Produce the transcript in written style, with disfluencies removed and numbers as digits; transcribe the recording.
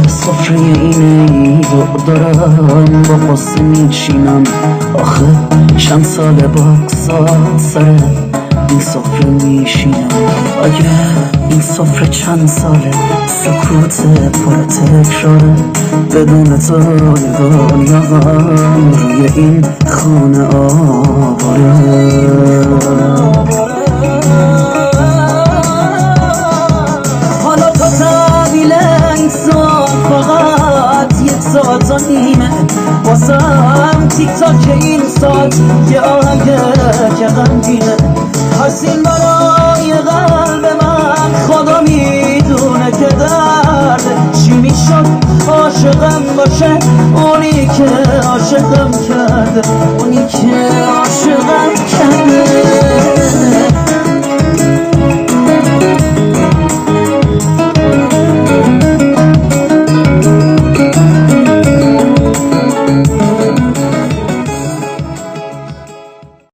سفره اینه دارم با قصه میچینم آخه چند ساله بگذار سر این سفره میشینم اگه این سفره چند ساله سکوت پر تکراره بدون تو دنیام روی این خونه آواره ساعت و نیمه واسم تیک تاک این ساعت یه آهنگه که غمگینه هستین برای قلب من خدا میدونه که درده چی میشد عاشقم باشه اونی که عاشقم کرده اونی که عاشقم